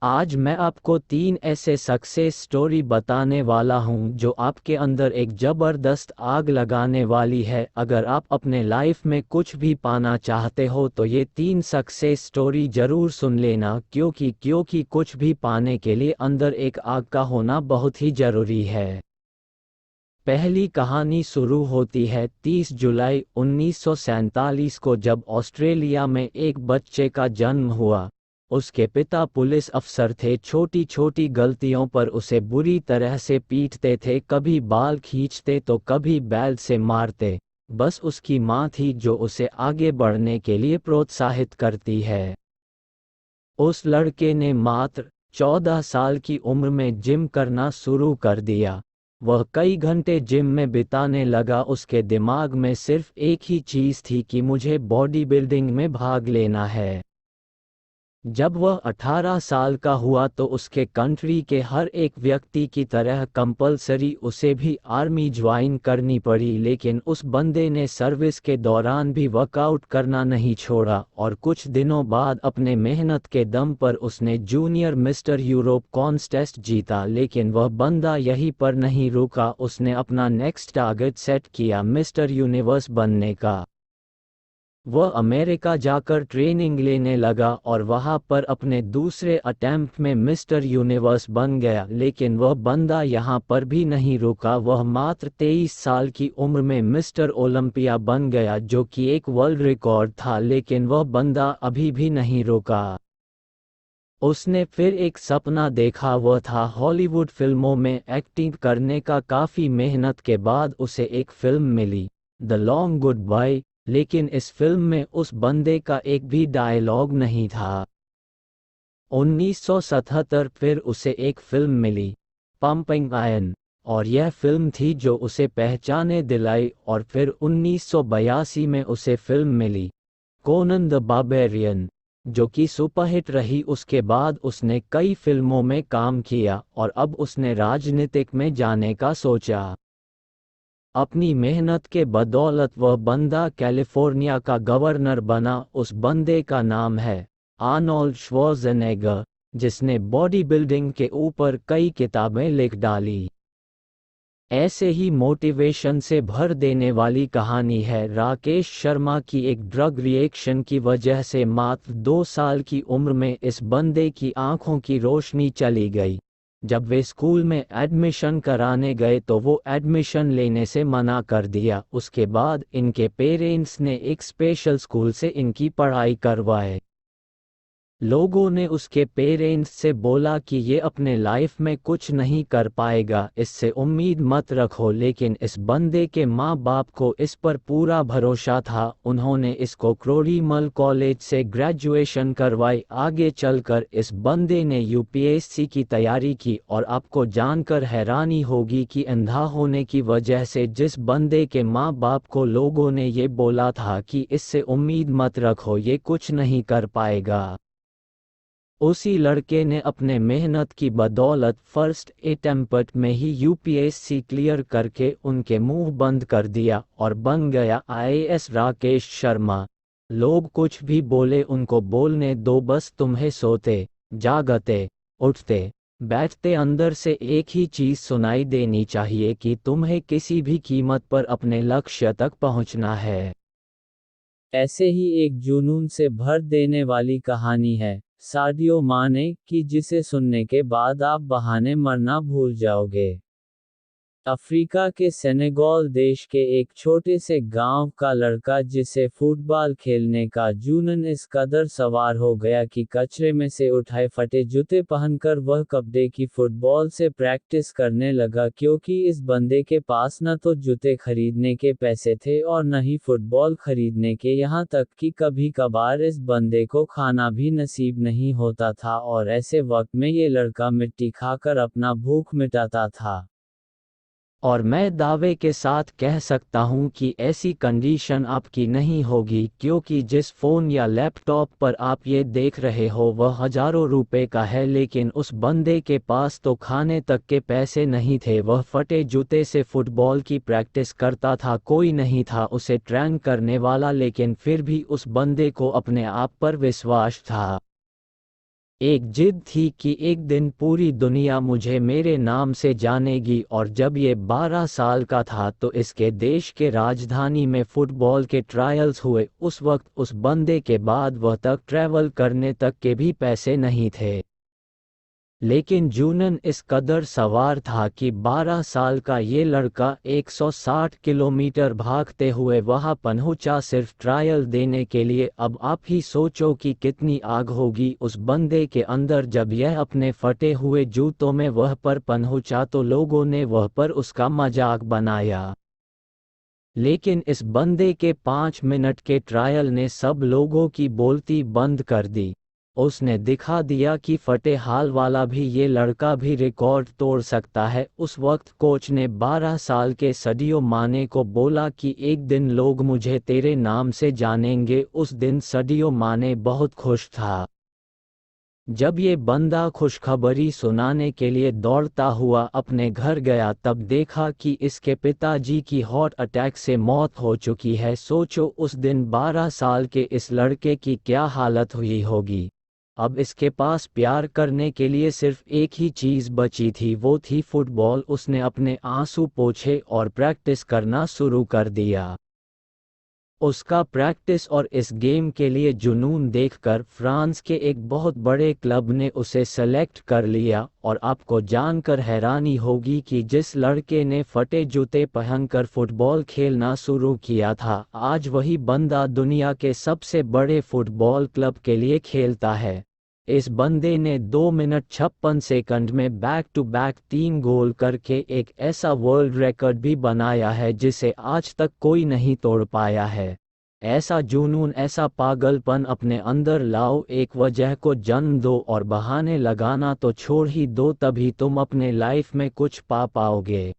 आज मैं आपको 3 ऐसे सक्सेस स्टोरी बताने वाला हूं जो आपके अंदर एक ज़बरदस्त आग लगाने वाली है। अगर आप अपने लाइफ में कुछ भी पाना चाहते हो तो ये 3 सक्सेस स्टोरी ज़रूर सुन लेना, क्योंकि कुछ भी पाने के लिए अंदर एक आग का होना बहुत ही ज़रूरी है। पहली कहानी शुरू होती है 30 जुलाई 1947 को, जब ऑस्ट्रेलिया में एक बच्चे का जन्म हुआ। उसके पिता पुलिस अफसर थे। छोटी छोटी गलतियों पर उसे बुरी तरह से पीटते थे, कभी बाल खींचते तो कभी बैल से मारते। बस उसकी माँ थी जो उसे आगे बढ़ने के लिए प्रोत्साहित करती है। उस लड़के ने मात्र 14 साल की उम्र में जिम करना शुरू कर दिया। वह कई घंटे जिम में बिताने लगा। उसके दिमाग में सिर्फ एक ही चीज़ थी कि मुझे बॉडी बिल्डिंग में भाग लेना है। जब वह 18 साल का हुआ तो उसके कंट्री के हर एक व्यक्ति की तरह कंपलसरी उसे भी आर्मी ज्वाइन करनी पड़ी, लेकिन उस बंदे ने सर्विस के दौरान भी वर्कआउट करना नहीं छोड़ा और कुछ दिनों बाद अपने मेहनत के दम पर उसने जूनियर मिस्टर यूरोप कॉन्टेस्ट जीता। लेकिन वह बंदा यहीं पर नहीं रुका। उसने अपना नेक्स्ट टारगेट सेट किया मिस्टर यूनिवर्स बनने का। वह अमेरिका जाकर ट्रेनिंग लेने लगा और वहां पर अपने दूसरे अटेम्प्ट में मिस्टर यूनिवर्स बन गया। लेकिन वह बंदा यहां पर भी नहीं रुका। वह मात्र 23 साल की उम्र में मिस्टर ओलंपिया बन गया, जो कि एक वर्ल्ड रिकॉर्ड था। लेकिन वह बंदा अभी भी नहीं रुका। उसने फिर एक सपना देखा, वह था हॉलीवुड फिल्मों में एक्टिंग करने का। काफ़ी मेहनत के बाद उसे एक फिल्म मिली, द लॉन्ग गुड बाय। लेकिन इस फिल्म में उस बंदे का एक भी डायलॉग नहीं था। 1977 फिर उसे एक फिल्म मिली, पंपिंग आयरन, और यह फिल्म थी जो उसे पहचाने दिलाई। और फिर 1982 में उसे फिल्म मिली, कोनन द बारबेरियन, जो कि सुपरहिट रही। उसके बाद उसने कई फिल्मों में काम किया और अब उसने राजनीतिक में जाने का सोचा। अपनी मेहनत के बदौलत वह बंदा कैलिफोर्निया का गवर्नर बना। उस बंदे का नाम है आर्नोल्ड श्वार्ज़नेगर, जिसने बॉडी बिल्डिंग के ऊपर कई किताबें लिख डाली। ऐसे ही मोटिवेशन से भर देने वाली कहानी है राकेश शर्मा की। एक ड्रग रिएक्शन की वजह से मात्र 2 साल की उम्र में इस बंदे की आंखों की रोशनी चली गई। जब वे स्कूल में एडमिशन कराने गए तो वो एडमिशन लेने से मना कर दिया। उसके बाद इनके पेरेंट्स ने एक स्पेशल स्कूल से इनकी पढ़ाई करवाए। लोगों ने उसके पेरेंट्स से बोला कि ये अपने लाइफ में कुछ नहीं कर पाएगा, इससे उम्मीद मत रखो। लेकिन इस बंदे के माँ बाप को इस पर पूरा भरोसा था। उन्होंने इसको क्रोरीमल कॉलेज से ग्रेजुएशन करवाई। आगे चलकर इस बंदे ने यूपीएससी की तैयारी की। और आपको जानकर हैरानी होगी कि अंधा होने की वजह से जिस बंदे के माँ बाप को लोगों ने ये बोला था कि इससे उम्मीद मत रखो, ये कुछ नहीं कर पाएगा, उसी लड़के ने अपने मेहनत की बदौलत फर्स्ट अटेम्प्ट में ही यूपीएससी क्लियर करके उनके मुंह बंद कर दिया और बन गया आईएएस राकेश शर्मा। लोग कुछ भी बोले उनको बोलने दो, बस तुम्हें सोते, जागते, उठते, बैठते अंदर से एक ही चीज़ सुनाई देनी चाहिए कि तुम्हें किसी भी कीमत पर अपने लक्ष्य तक पहुंचना है। ऐसे ही एक जुनून से भर देने वाली कहानी है सादियो माने की, जिसे सुनने के बाद आप बहाने मरना भूल जाओगे। अफ्रीका के सेनेगल देश के एक छोटे से गांव का लड़का, जिसे फुटबॉल खेलने का जुनून इस कदर सवार हो गया कि कचरे में से उठाए फटे जूते पहनकर वह कपड़े की फुटबॉल से प्रैक्टिस करने लगा। क्योंकि इस बंदे के पास न तो जूते खरीदने के पैसे थे और न ही फुटबॉल खरीदने के, यहाँ तक कि कभी कभार इस बंदे को खाना भी नसीब नहीं होता था। और ऐसे वक्त में ये लड़का मिट्टी खाकर अपना भूख मिटाता था। और मैं दावे के साथ कह सकता हूं कि ऐसी कंडीशन आपकी नहीं होगी, क्योंकि जिस फ़ोन या लैपटॉप पर आप ये देख रहे हो वह हज़ारों रुपए का है। लेकिन उस बंदे के पास तो खाने तक के पैसे नहीं थे। वह फटे जूते से फुटबॉल की प्रैक्टिस करता था। कोई नहीं था उसे ट्रेन करने वाला, लेकिन फिर भी उस बंदे को अपने आप पर विश्वास था। एक जिद थी कि एक दिन पूरी दुनिया मुझे मेरे नाम से जानेगी। और जब ये 12 साल का था तो इसके देश के राजधानी में फुटबॉल के ट्रायल्स हुए। उस वक्त उस बंदे के बाद वह तक ट्रैवल करने तक के भी पैसे नहीं थे। लेकिन जूनन इस कदर सवार था कि 12 साल का ये लड़का 160 किलोमीटर भागते हुए वहां पहुंचा सिर्फ ट्रायल देने के लिए। अब आप ही सोचो कि कितनी आग होगी उस बंदे के अंदर जब यह अपने फटे हुए जूतों में वह पर पहुंचा तो लोगों ने वह पर उसका मजाक बनाया। लेकिन इस बंदे के 5 मिनट के ट्रायल ने सब लोगों की बोलती बंद कर दी। उसने दिखा दिया कि फटे हाल वाला भी ये लड़का भी रिकॉर्ड तोड़ सकता है। उस वक्त कोच ने 12 साल के सडियो माने को बोला कि एक दिन लोग मुझे तेरे नाम से जानेंगे। उस दिन सडियो माने बहुत खुश था। जब ये बंदा खुशखबरी सुनाने के लिए दौड़ता हुआ अपने घर गया तब देखा कि इसके पिताजी की हार्ट अटैक से मौत हो चुकी है। सोचो उस दिन 12 साल के इस लड़के की क्या हालत हुई होगी। अब इसके पास प्यार करने के लिए सिर्फ एक ही चीज़ बची थी, वो थी फुटबॉल। उसने अपने आंसू पोंछे और प्रैक्टिस करना शुरू कर दिया। उसका प्रैक्टिस और इस गेम के लिए जुनून देखकर फ्रांस के एक बहुत बड़े क्लब ने उसे सेलेक्ट कर लिया। और आपको जानकर हैरानी होगी कि जिस लड़के ने फटे जूते पहनकर फुटबॉल खेलना शुरू किया था आज वही बंदा दुनिया के सबसे बड़े फुटबॉल क्लब के लिए खेलता है। इस बंदे ने 2 मिनट 56 सेकंड में बैक टू बैक 3 गोल करके एक ऐसा वर्ल्ड रिकॉर्ड भी बनाया है जिसे आज तक कोई नहीं तोड़ पाया है। ऐसा जुनून, ऐसा पागलपन अपने अंदर लाओ, एक वजह को जन्म दो और बहाने लगाना तो छोड़ ही दो, तभी तुम अपने लाइफ में कुछ पा पाओगे।